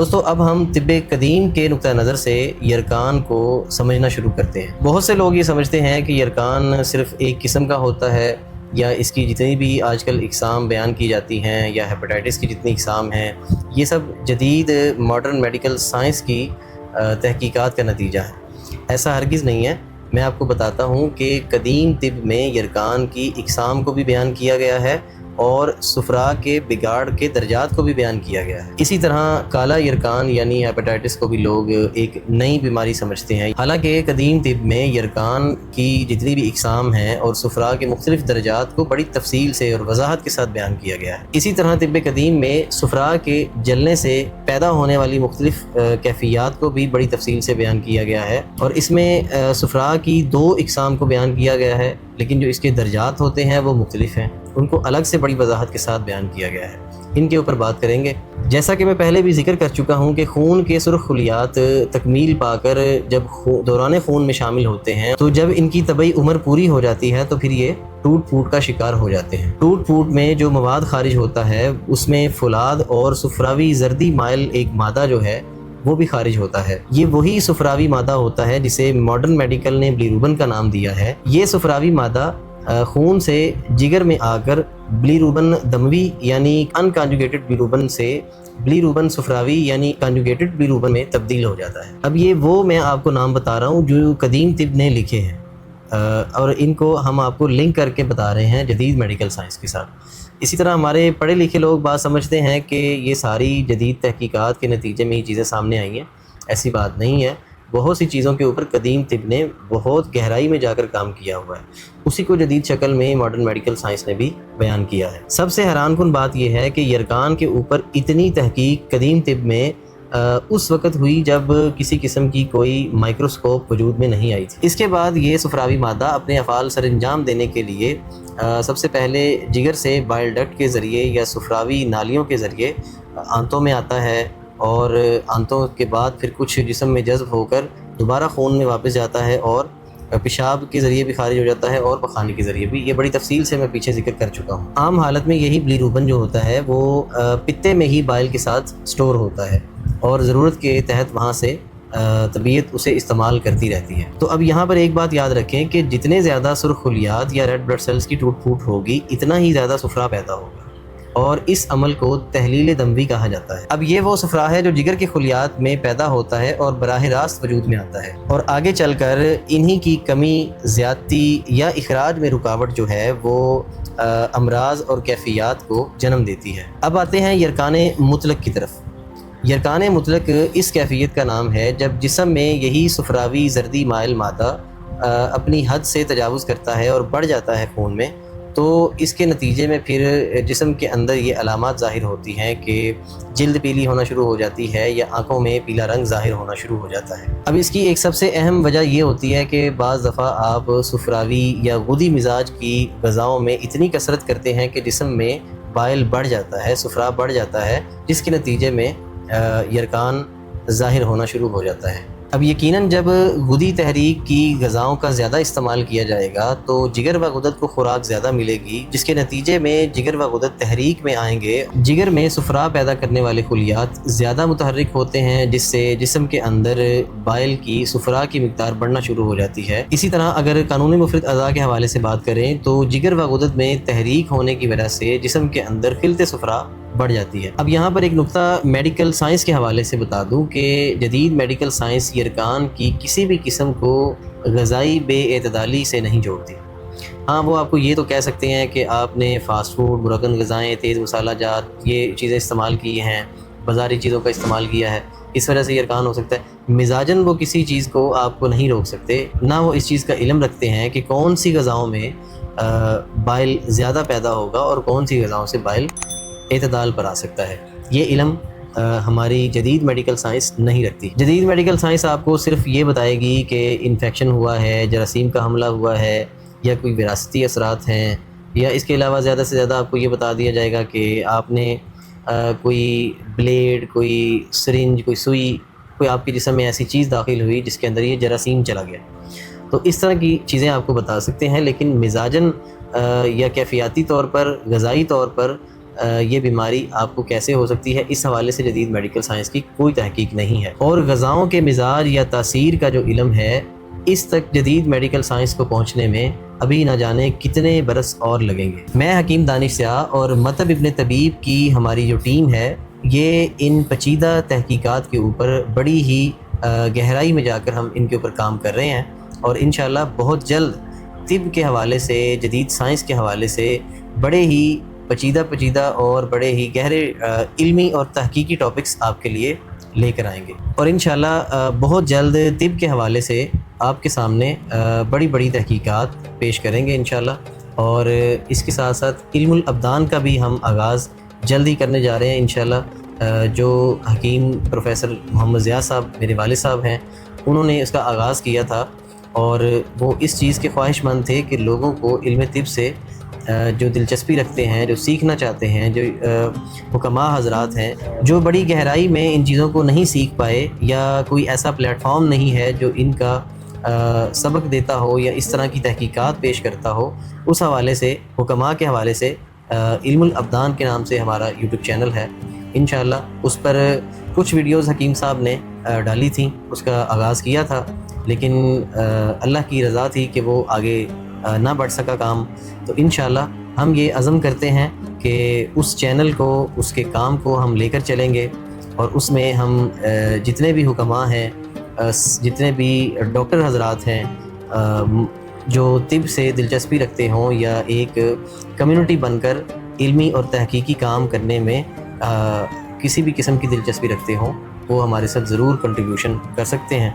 دوستو اب ہم طب قدیم کے نقطہ نظر سے یرکان کو سمجھنا شروع کرتے ہیں۔ بہت سے لوگ یہ سمجھتے ہیں کہ یرکان صرف ایک قسم کا ہوتا ہے یا اس کی جتنی بھی آج کل اقسام بیان کی جاتی ہیں یا ہیپاٹائٹس کی جتنی اقسام ہیں یہ سب جدید ماڈرن میڈیکل سائنس کی تحقیقات کا نتیجہ ہے۔ ایسا ہرگز نہیں ہے۔ میں آپ کو بتاتا ہوں کہ قدیم طب میں یرکان کی اقسام کو بھی بیان کیا گیا ہے اور صفرا کے بگاڑ کے درجات کو بھی بیان کیا گیا ہے۔ اسی طرح کالا یرکان یعنی ہیپاٹائٹس کو بھی لوگ ایک نئی بیماری سمجھتے ہیں، حالانکہ قدیم طب میں یرکان کی جتنی بھی اقسام ہیں اور صفرا کے مختلف درجات کو بڑی تفصیل سے اور وضاحت کے ساتھ بیان کیا گیا ہے۔ اسی طرح طب قدیم میں صفرا کے جلنے سے پیدا ہونے والی مختلف کیفیات کو بھی بڑی تفصیل سے بیان کیا گیا ہے، اور اس میں صفرا کی 2 اقسام کو بیان کیا گیا ہے، لیکن جو اس کے درجات ہوتے ہیں وہ مختلف ہیں، ان کو الگ سے بڑی وضاحت کے ساتھ بیان کیا گیا ہے۔ ان کے اوپر بات کریں گے۔ جیسا کہ میں پہلے بھی ذکر کر چکا ہوں کہ خون کے سرخ خلیات تکمیل پا کر جب دوران خون میں شامل ہوتے ہیں تو جب ان کی طبعی عمر پوری ہو جاتی ہے تو پھر یہ ٹوٹ پھوٹ کا شکار ہو جاتے ہیں۔ ٹوٹ پھوٹ میں جو مواد خارج ہوتا ہے اس میں فولاد اور صفراوی زردی مائل ایک مادہ جو ہے وہ بھی خارج ہوتا ہے۔ یہ وہی صفراوی مادہ ہوتا ہے جسے ماڈرن میڈیکل نے بلیروبن کا نام دیا ہے۔ یہ صفراوی مادہ خون سے جگر میں آ کر بلیروبن دموی یعنی ان کانجوگیٹڈ بلیروبن سے بلیروبن صفراوی یعنی کانجوگیٹڈ بلیروبن میں تبدیل ہو جاتا ہے۔ اب یہ وہ میں آپ کو نام بتا رہا ہوں جو قدیم طب نے لکھے ہیں، اور ان کو ہم آپ کو لنک کر کے بتا رہے ہیں جدید میڈیکل سائنس کے ساتھ۔ اسی طرح ہمارے پڑھے لکھے لوگ بات سمجھتے ہیں کہ یہ ساری جدید تحقیقات کے نتیجے میں یہ چیزیں سامنے آئی ہیں۔ ایسی بات نہیں ہے۔ بہت سی چیزوں کے اوپر قدیم طب نے بہت گہرائی میں جا کر کام کیا ہوا ہے، اسی کو جدید شکل میں ماڈرن میڈیکل سائنس نے بھی بیان کیا ہے۔ سب سے حیران کن بات یہ ہے کہ یرکان کے اوپر اتنی تحقیق قدیم طب میں اس وقت ہوئی جب کسی قسم کی کوئی مائکروسکوپ وجود میں نہیں آئی تھی۔ اس کے بعد یہ صفراوی مادہ اپنے افعال سر انجام دینے کے لیے سب سے پہلے جگر سے بائل ڈکٹ کے ذریعے یا صفراوی نالیوں کے ذریعے آنتوں میں آتا ہے، اور آنتوں کے بعد پھر کچھ جسم میں جذب ہو کر دوبارہ خون میں واپس جاتا ہے، اور پیشاب کے ذریعے بھی خارج ہو جاتا ہے اور پخانے کے ذریعے بھی۔ یہ بڑی تفصیل سے میں پیچھے ذکر کر چکا ہوں۔ عام حالت میں یہی بلیروبن جو ہوتا ہے وہ پتے میں ہی بائل کے ساتھ سٹور ہوتا ہے، اور ضرورت کے تحت وہاں سے طبیعت اسے استعمال کرتی رہتی ہے۔ تو اب یہاں پر ایک بات یاد رکھیں کہ جتنے زیادہ سرخ خلیات یا ریڈ بلڈ سیلز کی ٹوٹ پھوٹ ہوگی اتنا ہی زیادہ صفرا پیدا ہوگا، اور اس عمل کو تحلیل دموی کہا جاتا ہے۔ اب یہ وہ صفرا ہے جو جگر کے خلیات میں پیدا ہوتا ہے اور براہ راست وجود میں آتا ہے، اور آگے چل کر انہی کی کمی، زیادتی یا اخراج میں رکاوٹ جو ہے وہ امراض اور کیفیات کو جنم دیتی ہے۔ اب آتے ہیں یرکان مطلق کی طرف۔ یرکان مطلق اس کیفیت کا نام ہے جب جسم میں یہی صفراوی زردی مائل مادہ اپنی حد سے تجاوز کرتا ہے اور بڑھ جاتا ہے خون میں، تو اس کے نتیجے میں پھر جسم کے اندر یہ علامات ظاہر ہوتی ہیں کہ جلد پیلی ہونا شروع ہو جاتی ہے یا آنکھوں میں پیلا رنگ ظاہر ہونا شروع ہو جاتا ہے۔ اب اس کی ایک سب سے اہم وجہ یہ ہوتی ہے کہ بعض دفعہ آپ صفراوی یا غدی مزاج کی غذاؤں میں اتنی کثرت کرتے ہیں کہ جسم میں بائل بڑھ جاتا ہے، صفرا بڑھ جاتا ہے، جس کے نتیجے میں یرکان ظاہر ہونا شروع ہو جاتا ہے۔ اب یقیناً جب غدی تحریک کی غذاؤں کا زیادہ استعمال کیا جائے گا تو جگر و غدد کو خوراک زیادہ ملے گی، جس کے نتیجے میں جگر و غدد تحریک میں آئیں گے۔ جگر میں صفرا پیدا کرنے والے خلیات زیادہ متحرک ہوتے ہیں، جس سے جسم کے اندر بائل کی صفرا کی مقدار بڑھنا شروع ہو جاتی ہے۔ اسی طرح اگر قانون مفرد اعضاء کے حوالے سے بات کریں تو جگر و غدد میں تحریک ہونے کی وجہ سے جسم کے اندر خلط صفرا بڑھ جاتی ہے۔ اب یہاں پر ایک نقطہ میڈیکل سائنس کے حوالے سے بتا دوں کہ جدید میڈیکل سائنس یرکان کی کسی بھی قسم کو غذائی بے اعتدالی سے نہیں جوڑتی۔ ہاں، وہ آپ کو یہ تو کہہ سکتے ہیں کہ آپ نے فاسٹ فوڈ، مرغن غذائیں، تیز مسالہ جات یہ چیزیں استعمال کی ہیں، بازاری چیزوں کا استعمال کیا ہے، اس وجہ سے یرکان ہو سکتا ہے۔ مزاجن وہ کسی چیز کو آپ کو نہیں روک سکتے، نہ وہ اس چیز کا علم رکھتے ہیں کہ کون سی غذاؤں میں بائل زیادہ پیدا ہوگا اور کون سی غذاؤں سے بائل اعتدال پر آ سکتا ہے۔ یہ علم ہماری جدید میڈیکل سائنس نہیں رکھتی۔ جدید میڈیکل سائنس آپ کو صرف یہ بتائے گی کہ انفیکشن ہوا ہے، جراثیم کا حملہ ہوا ہے، یا کوئی وراثتی اثرات ہیں، یا اس کے علاوہ زیادہ سے زیادہ آپ کو یہ بتا دیا جائے گا کہ آپ نے کوئی بلیڈ، کوئی سرنج، کوئی سوئی، کوئی آپ کے جسم میں ایسی چیز داخل ہوئی جس کے اندر یہ جراثیم چلا گیا۔ تو اس طرح کی چیزیں آپ کو بتا سکتے ہیں، لیکن مزاجن یا کیفیاتی طور پر، غذائی طور پر یہ بیماری آپ کو کیسے ہو سکتی ہے، اس حوالے سے جدید میڈیکل سائنس کی کوئی تحقیق نہیں ہے، اور غذاؤں کے مزاج یا تاثیر کا جو علم ہے اس تک جدید میڈیکل سائنس کو پہنچنے میں ابھی نہ جانے کتنے برس اور لگیں گے۔ میں حکیم دانش سیاح اور مطب ابن طبیب کی ہماری جو ٹیم ہے یہ ان پیچیدہ تحقیقات کے اوپر بڑی ہی گہرائی میں جا کر ہم ان کے اوپر کام کر رہے ہیں، اور انشاءاللہ بہت جلد طب کے حوالے سے، جدید سائنس کے حوالے سے بڑے ہی پیچیدہ اور بڑے ہی گہرے علمی اور تحقیقی ٹاپکس آپ کے لیے لے کر آئیں گے، اور انشاءاللہ بہت جلد طب کے حوالے سے آپ کے سامنے بڑی تحقیقات پیش کریں گے انشاءاللہ، اور اس کے ساتھ ساتھ علم الابدان کا بھی ہم آغاز جلد ہی کرنے جا رہے ہیں انشاءاللہ۔ جو حکیم پروفیسر محمد ضیاء صاحب میرے والد صاحب ہیں، انہوں نے اس کا آغاز کیا تھا، اور وہ اس چیز کے خواہش مند تھے کہ لوگوں کو علم طب سے جو دلچسپی رکھتے ہیں، جو سیکھنا چاہتے ہیں، جو حکماء حضرات ہیں، جو بڑی گہرائی میں ان چیزوں کو نہیں سیکھ پائے، یا کوئی ایسا پلیٹ فارم نہیں ہے جو ان کا سبق دیتا ہو یا اس طرح کی تحقیقات پیش کرتا ہو، اس حوالے سے حکماء کے حوالے سے علم الابدان کے نام سے ہمارا یوٹیوب چینل ہے انشاءاللہ۔ اس پر کچھ ویڈیوز حکیم صاحب نے ڈالی تھیں، اس کا آغاز کیا تھا، لیکن اللہ کی رضا تھی کہ وہ آگے نہ بڑھ سکا کام، تو انشاءاللہ ہم یہ عزم کرتے ہیں کہ اس چینل کو، اس کے کام کو ہم لے کر چلیں گے، اور اس میں ہم جتنے بھی حکماء ہیں، جتنے بھی ڈاکٹر حضرات ہیں جو طب سے دلچسپی رکھتے ہوں یا ایک کمیونٹی بن کر علمی اور تحقیقی کام کرنے میں کسی بھی قسم کی دلچسپی رکھتے ہوں، وہ ہمارے ساتھ ضرور کنٹریبیوشن کر سکتے ہیں،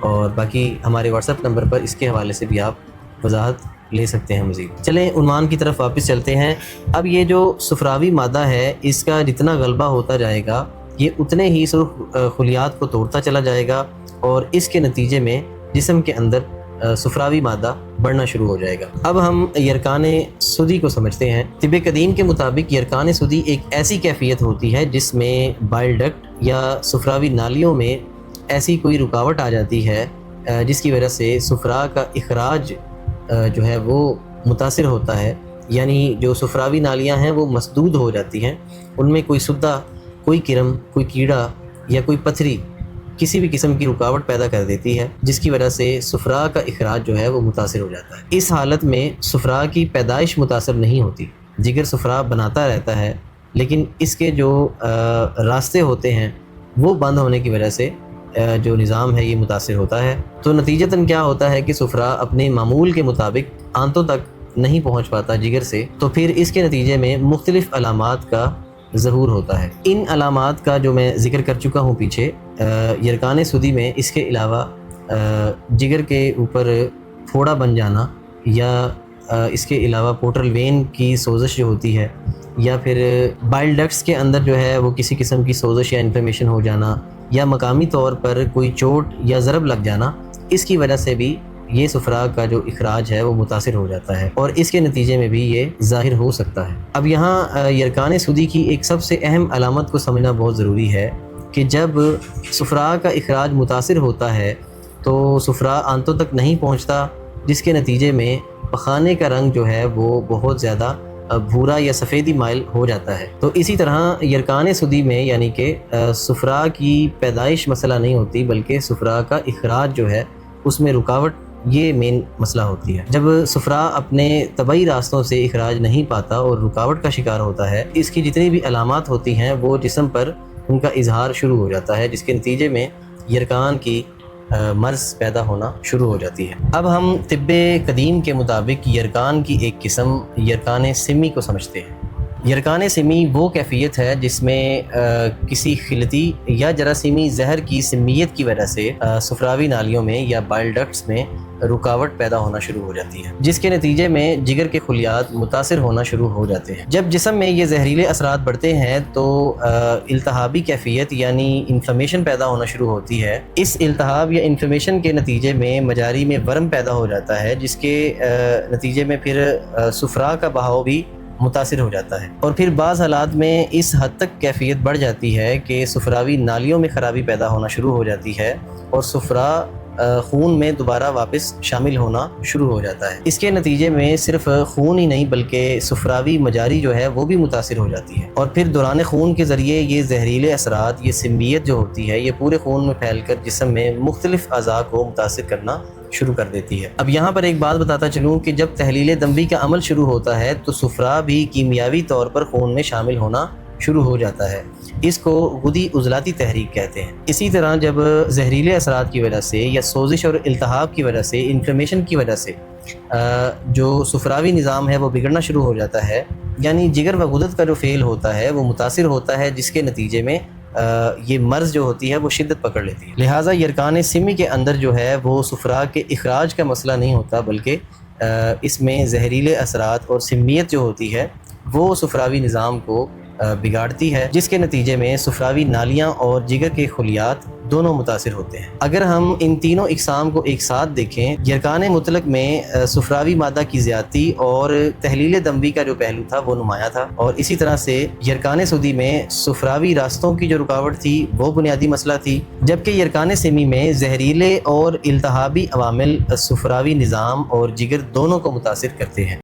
اور باقی ہمارے واٹس ایپ نمبر پر اس کے حوالے سے بھی آپ وضاحت لے سکتے ہیں مزید۔ چلیں عنوان کی طرف واپس چلتے ہیں۔ اب یہ جو صفراوی مادہ ہے، اس کا جتنا غلبہ ہوتا جائے گا یہ اتنے ہی سرخ خلیات کو توڑتا چلا جائے گا، اور اس کے نتیجے میں جسم کے اندر صفراوی مادہ بڑھنا شروع ہو جائے گا۔ اب ہم یرکان سودی کو سمجھتے ہیں۔ طب قدیم کے مطابق یرکان سودی ایک ایسی کیفیت ہوتی ہے جس میں بائل ڈکٹ یا صفراوی نالیوں میں ایسی کوئی رکاوٹ آ جاتی ہے جس کی وجہ سے صفرا کا اخراج جو ہے وہ متاثر ہوتا ہے، یعنی جو صفراوی نالیاں ہیں وہ مسدود ہو جاتی ہیں، ان میں کوئی سدہ، کوئی کرم، کوئی کیڑا یا کوئی پتھری کسی بھی قسم کی رکاوٹ پیدا کر دیتی ہے، جس کی وجہ سے صفرا کا اخراج جو ہے وہ متاثر ہو جاتا ہے۔ اس حالت میں صفرا کی پیدائش متاثر نہیں ہوتی، جگر صفرا بناتا رہتا ہے، لیکن اس کے جو راستے ہوتے ہیں وہ بند ہونے کی وجہ سے جو نظام ہے یہ متاثر ہوتا ہے۔ تو نتیجتاً کیا ہوتا ہے کہ صفرا اپنے معمول کے مطابق آنتوں تک نہیں پہنچ پاتا جگر سے، تو پھر اس کے نتیجے میں مختلف علامات کا ظہور ہوتا ہے۔ ان علامات کا جو میں ذکر کر چکا ہوں پیچھے، یرکان سودی میں اس کے علاوہ جگر کے اوپر پھوڑا بن جانا، یا اس کے علاوہ پورٹل وین کی سوزش جو ہوتی ہے، یا پھر بائل ڈکٹس کے اندر جو ہے وہ کسی قسم کی سوزش یا انفلیمیشن ہو جانا، یا مقامی طور پر کوئی چوٹ یا ضرب لگ جانا، اس کی وجہ سے بھی یہ صفرا کا جو اخراج ہے وہ متاثر ہو جاتا ہے، اور اس کے نتیجے میں بھی یہ ظاہر ہو سکتا ہے۔ اب یہاں یرکان سودی کی ایک سب سے اہم علامت کو سمجھنا بہت ضروری ہے کہ جب صفرا کا اخراج متاثر ہوتا ہے تو صفرا آنتوں تک نہیں پہنچتا، جس کے نتیجے میں پخانے کا رنگ جو ہے وہ بہت زیادہ بھورا یا سفیدی مائل ہو جاتا ہے۔ تو اسی طرح یرکان سودی میں یعنی کہ صفرا کی پیدائش مسئلہ نہیں ہوتی، بلکہ صفرا کا اخراج جو ہے اس میں رکاوٹ یہ مین مسئلہ ہوتی ہے۔ جب صفرا اپنے طبعی راستوں سے اخراج نہیں پاتا اور رکاوٹ کا شکار ہوتا ہے، اس کی جتنی بھی علامات ہوتی ہیں وہ جسم پر ان کا اظہار شروع ہو جاتا ہے، جس کے نتیجے میں یرکان کی مرض پیدا ہونا شروع ہو جاتی ہے۔ اب ہم طب قدیم کے مطابق یرکان کی ایک قسم یرکان سمی کو سمجھتے ہیں۔ یرکان سمی وہ کیفیت ہے جس میں کسی خلطی یا جراثیمی زہر کی سمیت کی وجہ سے صفراوی نالیوں میں یا بائل ڈکٹس میں رکاوٹ پیدا ہونا شروع ہو جاتی ہے، جس کے نتیجے میں جگر کے خلیات متاثر ہونا شروع ہو جاتے ہیں۔ جب جسم میں یہ زہریلے اثرات بڑھتے ہیں تو التہابی کیفیت یعنی انفلیمیشن پیدا ہونا شروع ہوتی ہے۔ اس التہاب یا انفلیمیشن کے نتیجے میں مجاری میں ورم پیدا ہو جاتا ہے، جس کے نتیجے میں پھر صفرا کا بہاؤ بھی متاثر ہو جاتا ہے، اور پھر بعض حالات میں اس حد تک کیفیت بڑھ جاتی ہے کہ صفراوی نالیوں میں خرابی پیدا ہونا شروع ہو جاتی ہے، اور صفرا خون میں دوبارہ واپس شامل ہونا شروع ہو جاتا ہے۔ اس کے نتیجے میں صرف خون ہی نہیں بلکہ صفراوی مجاری جو ہے وہ بھی متاثر ہو جاتی ہے، اور پھر دوران خون کے ذریعے یہ زہریلے اثرات، یہ سمبیت جو ہوتی ہے، یہ پورے خون میں پھیل کر جسم میں مختلف اعضاء کو متاثر کرنا شروع کر دیتی ہے۔ اب یہاں پر ایک بات بتاتا چلوں کہ جب تحلیل دموی کا عمل شروع ہوتا ہے تو صفرا بھی کیمیاوی طور پر خون میں شامل ہونا شروع ہو جاتا ہے۔ اس کو غدی عضلاتی تحریک کہتے ہیں۔ اسی طرح جب زہریلے اثرات کی وجہ سے یا سوزش اور التہاب کی وجہ سے، انفلیمیشن کی وجہ سے جو صفراوی نظام ہے وہ بگڑنا شروع ہو جاتا ہے، یعنی جگر و غدد کا جو فیل ہوتا ہے وہ متاثر ہوتا ہے، جس کے نتیجے میں یہ مرض جو ہوتی ہے وہ شدت پکڑ لیتی ہے۔ لہٰذا یرکان سمی کے اندر جو ہے وہ صفرا کے اخراج کا مسئلہ نہیں ہوتا، بلکہ اس میں زہریلے اثرات اور سمیت جو ہوتی ہے وہ صفراوی نظام کو بگاڑتی ہے، جس کے نتیجے میں صفراوی نالیاں اور جگر کے خلیات دونوں متاثر ہوتے ہیں۔ اگر ہم ان تینوں اقسام کو ایک ساتھ دیکھیں، یرکان مطلق میں صفراوی مادہ کی زیادتی اور تحلیل دموی کا جو پہلو تھا وہ نمایاں تھا، اور اسی طرح سے یرکان سودی میں صفراوی راستوں کی جو رکاوٹ تھی وہ بنیادی مسئلہ تھی، جبکہ یرکان سمی میں زہریلے اور التہابی عوامل صفراوی نظام اور جگر دونوں کو متاثر کرتے ہیں۔